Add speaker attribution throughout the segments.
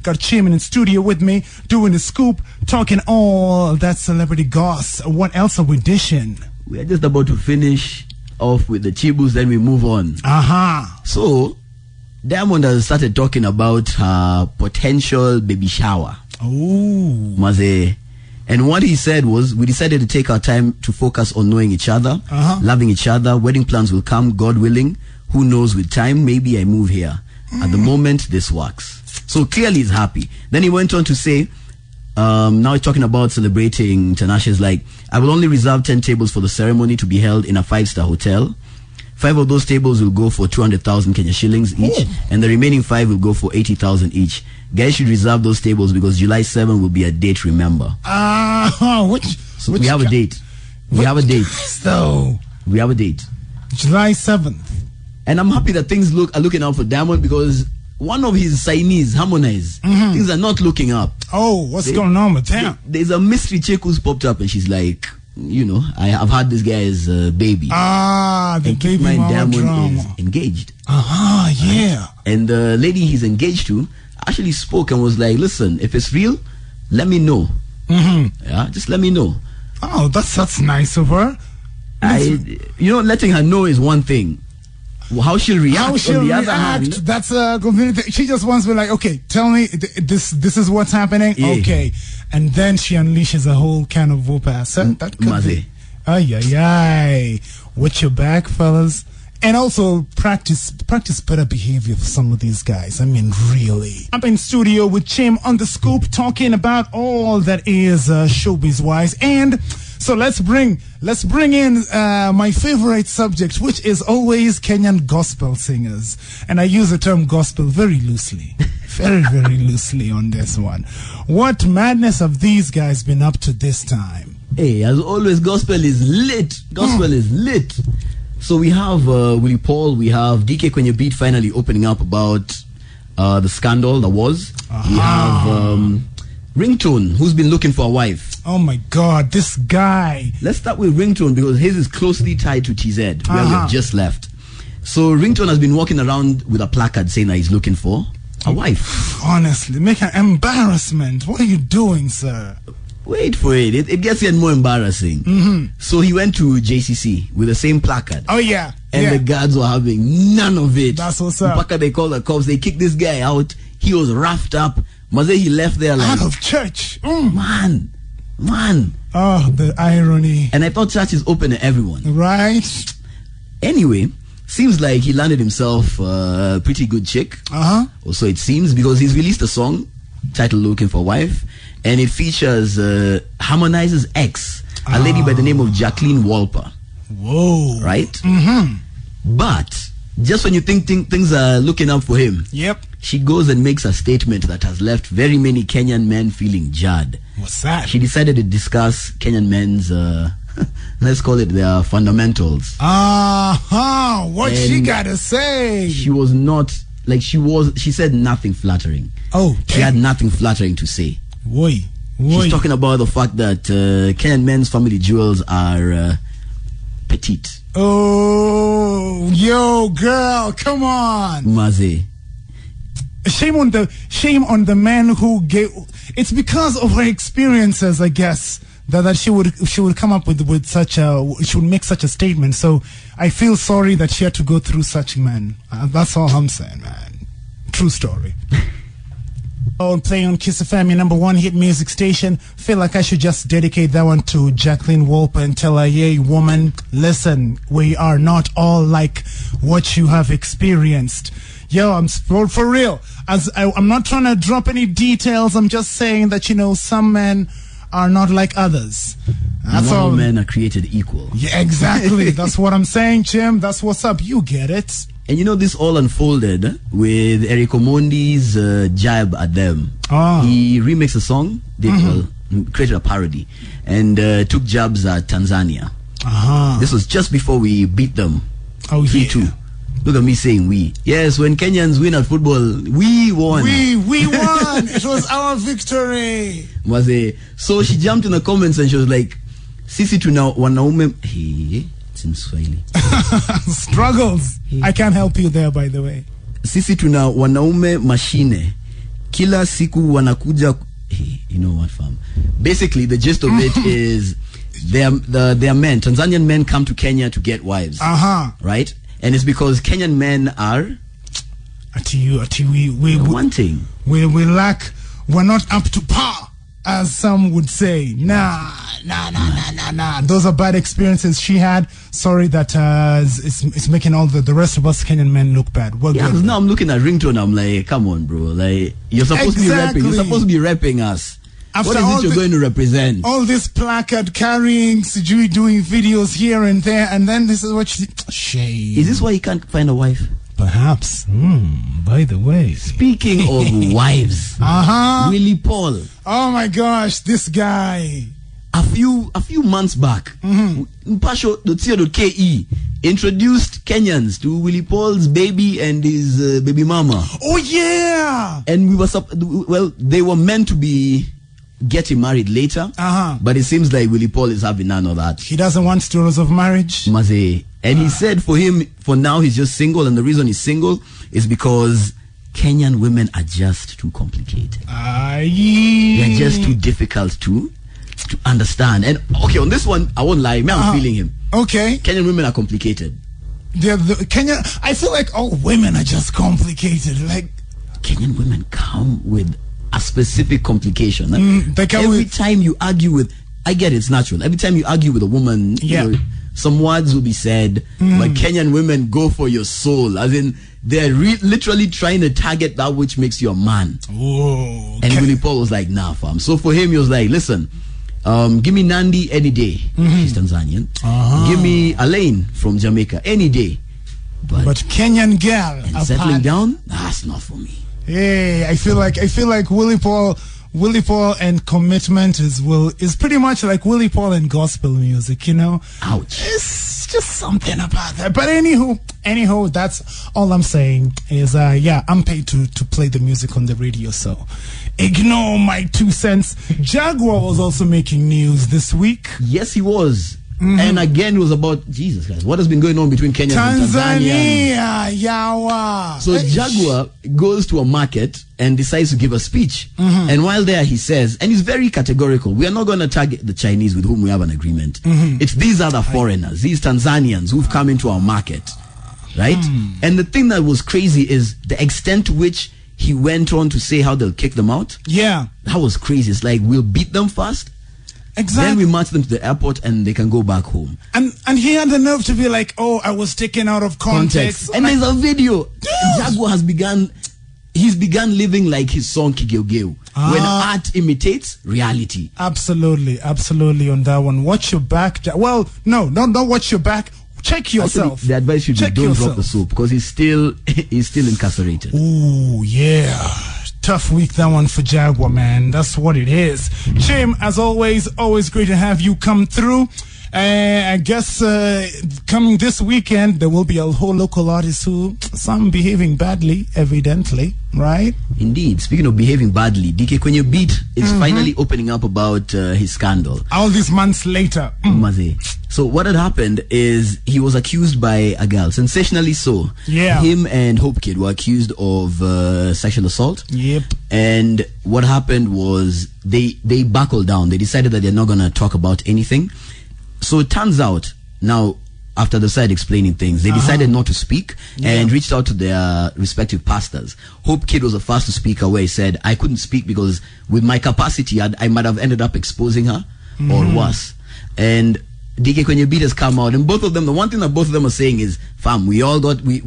Speaker 1: Got Chim in studio with me, doing the scoop, talking all that celebrity goss. What else are we dishing?
Speaker 2: We are just about to finish off with the Chibus, then we move on. So, Diamond has started talking about her potential baby shower.
Speaker 1: Oh.
Speaker 2: Maze. And what he said was, we decided to take our time to focus on knowing each other, loving each other. Wedding plans will come, God willing. Who knows, with time, maybe I move here. At the moment, this works. So clearly he's happy. Then he went on to say, now he's talking about celebrating. Tanasha's like, I will only reserve 10 tables for the ceremony to be held in a 5-star hotel. 5 of those tables will go for 200,000 Kenya shillings each, and the remaining 5 will go for 80,000 each. Guys should reserve those tables because July 7 will be a date, remember. We have a date. We have a date.
Speaker 1: So
Speaker 2: we have a date.
Speaker 1: July 7th.
Speaker 2: And I'm happy that things are looking out for Diamond, because one of his signees, Harmonize, things are not looking up.
Speaker 1: Oh, what's going on with him?
Speaker 2: There's a mystery chick who's popped up, and she's like, you know, I've had this guy as a baby.
Speaker 1: The baby mama
Speaker 2: Diamond
Speaker 1: drama.
Speaker 2: is engaged.
Speaker 1: Yeah.
Speaker 2: And the lady he's engaged to actually spoke and was like, listen, if it's real, let me know. Yeah, just let me know.
Speaker 1: Oh, that's nice of her.
Speaker 2: Letting her know is one thing. How she'll react on the other hand.
Speaker 1: That's a community. She just wants to be like, okay, tell me this is what's happening.
Speaker 2: Yeah.
Speaker 1: Okay. And then she unleashes a whole can of whoop ass. That could be. Ay. Watch your back, fellas. And also practice better behavior for some of these guys. I mean, really. I'm in studio with Chim on the scoop, talking about all that is showbiz wise. And so let's bring in my favorite subject, which is always Kenyan gospel singers. And I use the term gospel very loosely. Very, very loosely on this one. What madness have these guys been up to this time?
Speaker 2: Hey, as always, gospel is lit. Gospel is lit. So we have Willy Paul, we have DK Kwenye Beat finally opening up about the scandal that was. We have Ringtone, who's been looking for a wife.
Speaker 1: Oh my God, this guy.
Speaker 2: Let's start with Ringtone, because his is closely tied to TZ, where we have just left. So Ringtone has been walking around with a placard saying that he's looking for a wife.
Speaker 1: Honestly, make an embarrassment. What are you doing, sir?
Speaker 2: Wait for it. It gets yet more embarrassing. So he went to JCC with the same placard.
Speaker 1: Oh, yeah.
Speaker 2: And the guards were having none of it.
Speaker 1: That's what's up.
Speaker 2: Mpaka they called the cops. They kicked this guy out. He was roughed up. Maze, he left there like...
Speaker 1: out of church.
Speaker 2: Man.
Speaker 1: Oh, the irony.
Speaker 2: And I thought church is open to everyone.
Speaker 1: Right.
Speaker 2: Anyway, seems like he landed himself a pretty good chick. Or so it seems, because he's released a song titled Looking for a Wife. And it features Harmonize's ex, a lady by the name of Jacqueline Wolper.
Speaker 1: Whoa.
Speaker 2: Right? But just when you think things are looking up for him, she goes and makes a statement that has left very many Kenyan men feeling jarred.
Speaker 1: What's that?
Speaker 2: She decided to discuss Kenyan men's, let's call it their fundamentals.
Speaker 1: What she gotta say?
Speaker 2: She was not, like she said nothing flattering.
Speaker 1: Oh,
Speaker 2: she had nothing flattering to say.
Speaker 1: She's
Speaker 2: talking about the fact that Kenyan men's family jewels are petite.
Speaker 1: Oh, yo, girl, come on.
Speaker 2: Maze.
Speaker 1: Shame on the man who gave. It's because of her experiences, I guess, that she would come up with such a, she would make such a statement. So I feel sorry that she had to go through such men. That's all I'm saying, man. True story. Play on Kiss FM, your #1 hit music station. Feel like I should just dedicate that one to Jacqueline Wolper and tell her, "Hey, woman, listen, we are not all like what you have experienced." Yo, I'm for real. I'm not trying to drop any details. I'm just saying that, some men are not like others. That's all.
Speaker 2: Men are created equal.
Speaker 1: Yeah, exactly. That's what I'm saying, Jim. That's what's up. You get it.
Speaker 2: And this all unfolded with Eric Omondi's jab at them. He remixed a song, created a parody, and took jabs at Tanzania. This was just before we beat them. 3-2. Look at me saying we. Yes, when Kenyans win at football, we won.
Speaker 1: We won. It was our victory.
Speaker 2: So she jumped in the comments and she was like, "Sisi tuna wanaume." Hey, it's in Swahili.
Speaker 1: Struggles. I can't help you there, by the way.
Speaker 2: Sisi tuna wanaume mashine. kila siku wanakuja. Hey, you know what, fam? Basically, the gist of it is they are men. Tanzanian men come to Kenya to get wives. Right? And it's because Kenyan men are we wanting. We lack. We're not up to par, as some would say. Nah. Those are bad experiences she had. Sorry that it's making all the rest of us Kenyan men look bad. We're good. Now I'm looking at ringtone. I'm like, come on, bro. Like, you're supposed to be rapping. You're supposed to be rapping us. After what is it you're going to represent? All this placard carrying, Sijui doing videos here and there, and then this is what shame. Is this why you can't find a wife?
Speaker 1: Perhaps. By the way,
Speaker 2: speaking of wives, Willy Paul.
Speaker 1: Oh my gosh, this guy.
Speaker 2: A few months back, Mpasho.co.ke introduced Kenyans to Willy Paul's baby and his baby mama.
Speaker 1: Oh yeah.
Speaker 2: And we were they were meant to be getting married later, but it seems like Willy Paul is having none of that.
Speaker 1: He doesn't want stories of marriage.
Speaker 2: Maze. And he said for him, for now, he's just single, and the reason he's single is because Kenyan women are just too complicated. They're just too difficult to understand. And okay, on this one, I won't lie, I'm feeling him.
Speaker 1: Okay.
Speaker 2: Kenyan women are complicated.
Speaker 1: I feel like all women are just complicated. Like,
Speaker 2: Kenyan women come with a specific complication. Every time you argue with, I get it's natural. Every time you argue with a woman, you know, some words will be said, but Kenyan women go for your soul. As in, they're literally trying to target that which makes you a man.
Speaker 1: Oh,
Speaker 2: and Willy Paul was like, nah, fam. So for him, he was like, listen, give me Nandi any day. She's Tanzanian. Give me Elaine from Jamaica any day.
Speaker 1: But Kenyan girl
Speaker 2: and settling down, that's not for me.
Speaker 1: Hey, I feel like Willy Paul and commitment is pretty much like Willy Paul and gospel music, you know.
Speaker 2: Ouch.
Speaker 1: It's just something about that. But anywho, that's all I'm saying is I'm paid to play the music on the radio, so ignore my 2 cents. Jaguar was also making news this week.
Speaker 2: Yes, he was. And again, it was about Jesus Christ. What has been going on between Kenya and Tanzania?
Speaker 1: Yawa.
Speaker 2: So Jaguar goes to a market and decides to give a speech. And while there, he says, and he's very categorical, we are not going to target the Chinese with whom we have an agreement. It's these other foreigners, these Tanzanians who've come into our market, right? And the thing that was crazy is the extent to which he went on to say how they'll kick them out.
Speaker 1: Yeah.
Speaker 2: That was crazy. It's like, we'll beat them first.
Speaker 1: Exactly.
Speaker 2: Then we march them to the airport and they can go back home.
Speaker 1: And he had the nerve to be like, oh, I was taken out of context.
Speaker 2: And there's a video. Jaguar he's begun living like his song Kigeugeu. When art imitates reality.
Speaker 1: Absolutely on that one. Watch your back. Well, no, don't watch your back. Check yourself.
Speaker 2: Actually, the advice should be don't drop the soap because he's still incarcerated.
Speaker 1: Ooh, yeah. Tough week, that one for Jaguar, man. That's what it is. Shame, as always great to have you come through. I guess coming this weekend, there will be a whole local artist who, some behaving badly, evidently, right?
Speaker 2: Indeed. Speaking of behaving badly, DK Kwenye Beat is finally opening up about his scandal.
Speaker 1: All these months later.
Speaker 2: So what had happened is he was accused by a girl, sensationally so.
Speaker 1: Yeah.
Speaker 2: Him and Hope Kid were accused of sexual assault.
Speaker 1: Yep.
Speaker 2: And what happened was they buckled down. They decided that they're not going to talk about anything. So it turns out, now, after the side explaining things, they decided not to speak and reached out to their respective pastors. Hope Kid was the first to speak away. He said, I couldn't speak because with my capacity, I might have ended up exposing her or worse. And DK Kwenye Beat has come out, and both of them, the one thing that both of them are saying is, fam,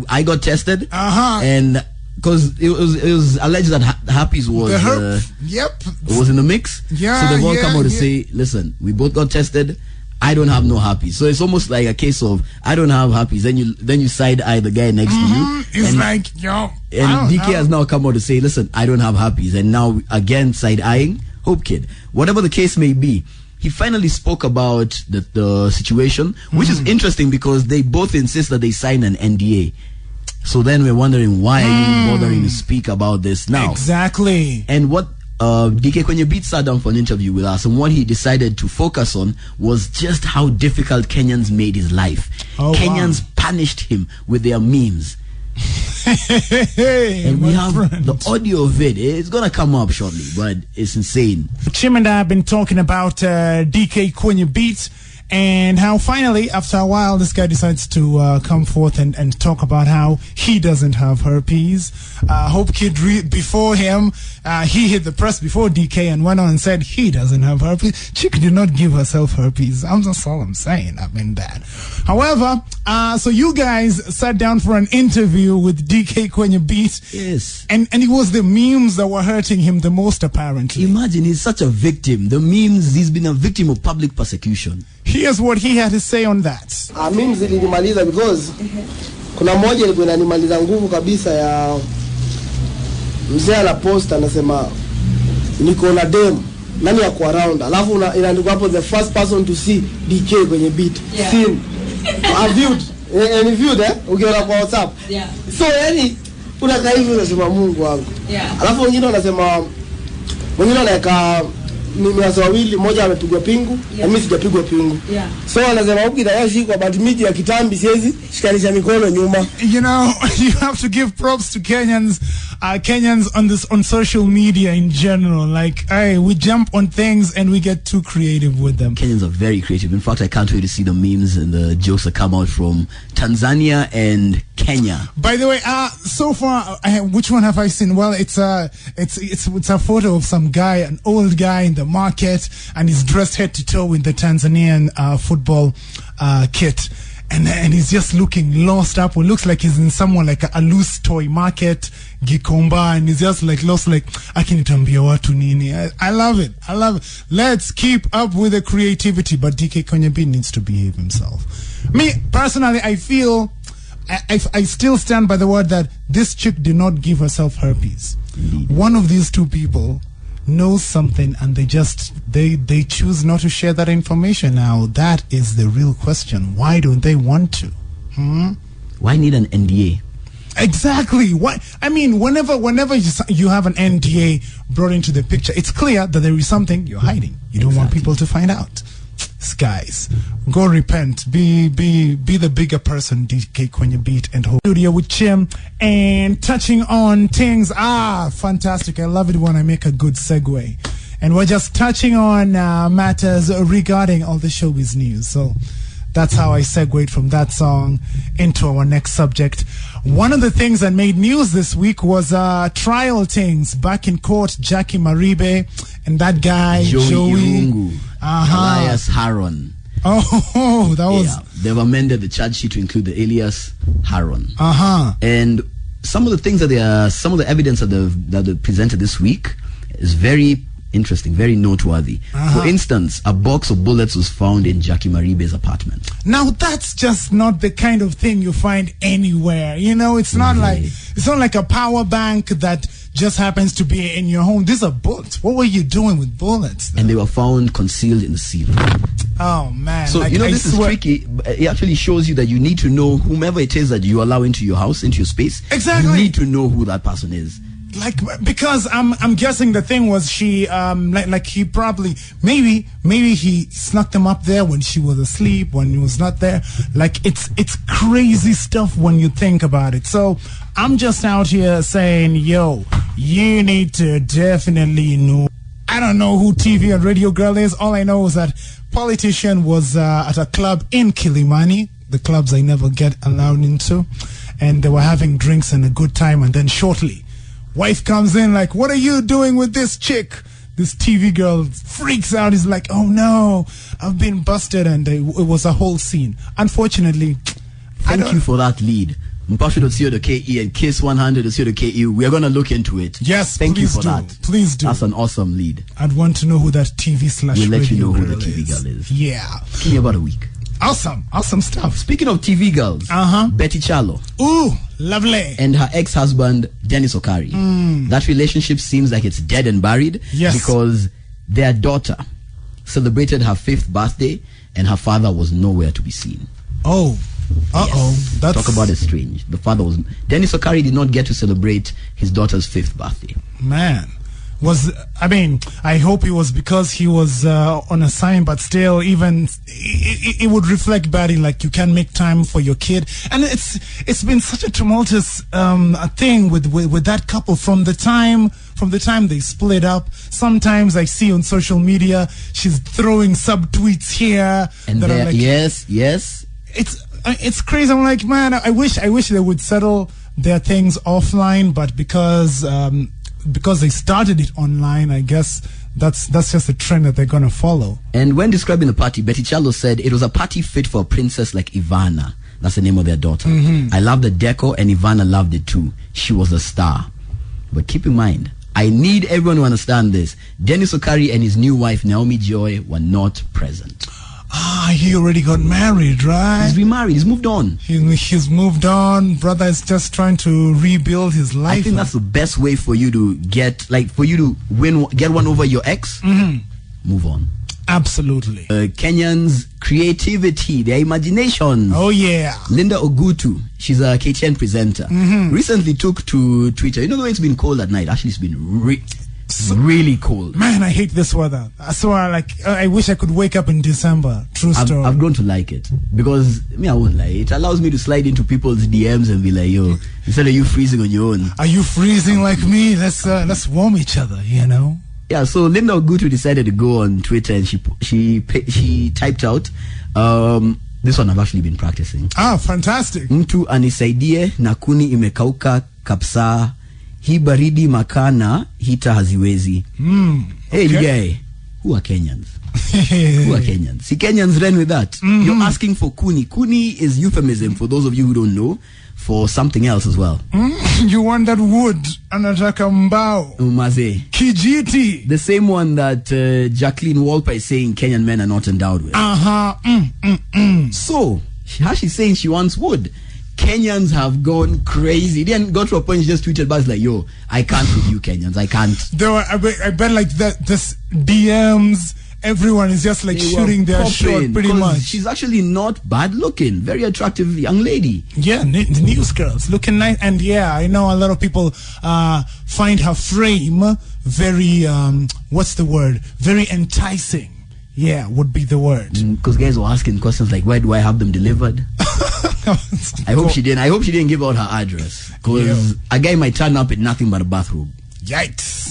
Speaker 2: I got tested, and because it was alleged that Happy's was was in the mix. So they've all come out to say, listen, we both got tested. I don't have no Happy. So it's almost like a case of I don't have Happy. Then you side eye the guy next to you.
Speaker 1: It's like, yo.
Speaker 2: And DK has now come out to say, listen, I don't have Happy. And now again side eyeing Hope Kid. Whatever the case may be, he finally spoke about the situation, which is interesting because they both insist that they signed an NDA. So then we're wondering, why are you bothering to speak about this now?
Speaker 1: Exactly.
Speaker 2: And what DK Kwenye Beat sat down for an interview with us, and what he decided to focus on was just how difficult Kenyans made his life. Kenyans punished him with their memes. And we have the audio of it. It's gonna come up shortly, but it's insane.
Speaker 1: Chim and I have been talking about DK Kwenye Beat, and how finally, after a while, this guy decides to come forth and talk about how he doesn't have herpes. Hope Kid before him, he hit the press before DK and went on and said he doesn't have herpes. Chick did not give herself herpes. That's all I'm saying. I mean that. However, so you guys sat down for an interview with DK Kwenye Beat.
Speaker 2: Yes.
Speaker 1: And it was the memes that were hurting him the most, apparently.
Speaker 2: Imagine, he's such a victim. The memes, he's been a victim of public persecution.
Speaker 1: Here's what he had to say on that.
Speaker 3: Memes zilinimaliza because kuna moja ilikuwa inanimaliza nguvu kabisa ya mzee ana post anasema niko na dem nani yako around, alafu inaandikwa hapo the first person to see DK Kwenye Beat. Yeah. Seen. I viewed ukiona kwa WhatsApp.
Speaker 4: Yeah.
Speaker 3: So yani unakaa hivi unasema Mungu wangu.
Speaker 4: Yeah.
Speaker 3: Alafu wengine wanasema wengine wanaweka mimi wasa wawili, moja amepigwa pingu, na mimi sijapigwa pingu.
Speaker 4: Yeah.
Speaker 3: So wanasema huko itayashi kwa but miji ya kitambi siwezi shikanisha mikono nyuma.
Speaker 1: You know, you have to give props to Kenyans on social media in general. Like, hey, we jump on things and we get too creative with them.
Speaker 2: Kenyans are very creative. In fact, I can't wait to see the memes and the jokes that come out from Tanzania and Kenya.
Speaker 1: By the way, so far, which one have I seen? Well, it's a photo of some guy, an old guy in the market, and he's dressed head to toe in the Tanzanian football kit. And he's just looking lost up. It looks like he's in somewhere like a loose toy market, Gikomba, and he's just like lost, like, akinitambia watu nini. I love it. I love it. Let's keep up with the creativity, but DK Kwenye Beat needs to behave himself. Me, personally, I feel, I still stand by the word that this chick did not give herself herpes. One of these two people knows something and they choose not to share that information. Now that is the real question. Why don't they want to?
Speaker 2: Why need an NDA?
Speaker 1: Exactly. Why? I mean, whenever you have an NDA brought into the picture, it's clear that there is something you're hiding. You don't want people to find out. Guys, go repent. Be the bigger person, DK Kwenye Beat, and hold studio with Chim and touching on things. Fantastic! I love it when I make a good segue, and we're just touching on matters regarding all the showbiz news. So that's how I segued from that song into our next subject. One of the things that made news this week was trial things back in court. Jackie Maribe and that guy Joey.
Speaker 2: Elias Haron.
Speaker 1: Oh, that was...
Speaker 2: Yeah, they've amended the charge sheet to include the alias Haron. And some of the things that some of the evidence that they presented this week is very interesting, very noteworthy. For instance, a box of bullets was found in Jackie Maribe's apartment.
Speaker 1: Now that's just not the kind of thing you find anywhere. You know, it's not like a power bank that just happens to be in your home. These are bullets. What were you doing with bullets, though?
Speaker 2: And they were found concealed in the ceiling.
Speaker 1: Oh man!
Speaker 2: So you know, this is tricky. It actually shows you that you need to know whomever it is that you allow into your house, into your space.
Speaker 1: Exactly.
Speaker 2: You need to know who that person is.
Speaker 1: Like, because I'm guessing the thing was she like he probably maybe he snuck them up there when she was asleep, when he was not there. Like, it's crazy stuff when you think about it. So I'm just out here saying, yo, you need to definitely know. I don't know who TV and radio girl is. All I know is that politician was at a club in Kilimani, the clubs I never get allowed into, and they were having drinks and a good time, and then shortly wife comes in like, what are you doing with this chick? This TV girl freaks out. He's like, oh no, I've been busted. And it was a whole scene. Unfortunately,
Speaker 2: thank you for that lead. Mpashu.co.ke and Kiss100.co.ke. We are going to look into it.
Speaker 1: Yes,
Speaker 2: thank you for
Speaker 1: do.
Speaker 2: that.
Speaker 1: Please do.
Speaker 2: That's an awesome lead.
Speaker 1: I'd want to know who that TV/radio
Speaker 2: We'll let you know who the
Speaker 1: girl
Speaker 2: TV girl is.
Speaker 1: Yeah.
Speaker 2: Give me about a week.
Speaker 1: Awesome stuff.
Speaker 2: Speaking of TV girls, Betty Kyallo.
Speaker 1: Ooh, lovely.
Speaker 2: And her ex-husband, Dennis Okari. That relationship seems like it's dead and buried.
Speaker 1: Yes.
Speaker 2: Because their daughter celebrated her 5th birthday and her father was nowhere to be seen.
Speaker 1: Oh.
Speaker 2: Yes. Talk about it strange. The father was... Dennis Okari did not get to celebrate his daughter's 5th birthday.
Speaker 1: Man. I hope it was because he was on a sign, but still, even it would reflect badly. Like, you can't make time for your kid, and it's been such a tumultuous thing with that couple from the time they split up. Sometimes I see on social media she's throwing subtweets here,
Speaker 2: and
Speaker 1: that are like,
Speaker 2: yes,
Speaker 1: it's crazy. I'm like, man, I wish they would settle their things offline, but because they started it online, I guess that's just a trend that they're gonna follow.
Speaker 2: And when describing the party, Betty Kyallo said it was a party fit for a princess like Ivana. That's the name of their daughter. I love the decor, and Ivana loved it too. She was a star. But keep in mind, I need everyone to understand this. Dennis Okari and his new wife Naomi Joy were not present.
Speaker 1: He already got married, right?
Speaker 2: He's remarried. He's moved on.
Speaker 1: He's moved on. Brother is just trying to rebuild his life.
Speaker 2: I think that's the best way for you to get one over your ex. Move on.
Speaker 1: Absolutely.
Speaker 2: Kenyans' creativity, their imagination.
Speaker 1: Oh yeah.
Speaker 2: Linda Ogutu, she's a KTN presenter. Recently took to Twitter. You know the way it's been cold at night. Actually, it's been really cold.
Speaker 1: Man, I hate this weather. I swear, I wish I could wake up in December. True story.
Speaker 2: I've grown to like it because I won't lie. It allows me to slide into people's DMs and be like, "Yo, instead of you freezing on your own,
Speaker 1: are you freezing like me? Let's warm each other." You know.
Speaker 2: Yeah. So Linda Ogutu decided to go on Twitter and she typed out. This one I've actually been practicing.
Speaker 1: Fantastic.
Speaker 2: Mtu anisaidie na kuni imekauka kapsa. Hi baridi makana hita haziwezi. Hey, guy, who are Kenyans? Who are Kenyans? See, Kenyans ran with that. You're asking for kuni. Kuni is euphemism, for those of you who don't know, for something else as well.
Speaker 1: You want that wood? Anataka mbao.
Speaker 2: Umaze.
Speaker 1: Kijiti.
Speaker 2: The same one that Jacqueline Wolper is saying Kenyan men are not endowed with. So, she's saying she wants wood. Kenyans have gone crazy. Then got to a point she just tweeted back like, "Yo, I can't with you Kenyans. I can't."
Speaker 1: I bet like that. This DMs. Everyone is just like shooting their shot, pretty much.
Speaker 2: She's actually not bad looking. Very attractive young lady.
Speaker 1: Yeah, the news girls looking nice, and yeah, I know a lot of people find her frame very what's the word? Very enticing. Yeah, would be the word.
Speaker 2: Because guys were asking questions like, "Where do I have them delivered?" I hope she didn't. I hope she didn't give out her address. Because a guy might turn up in nothing but a bathrobe.
Speaker 1: Yikes.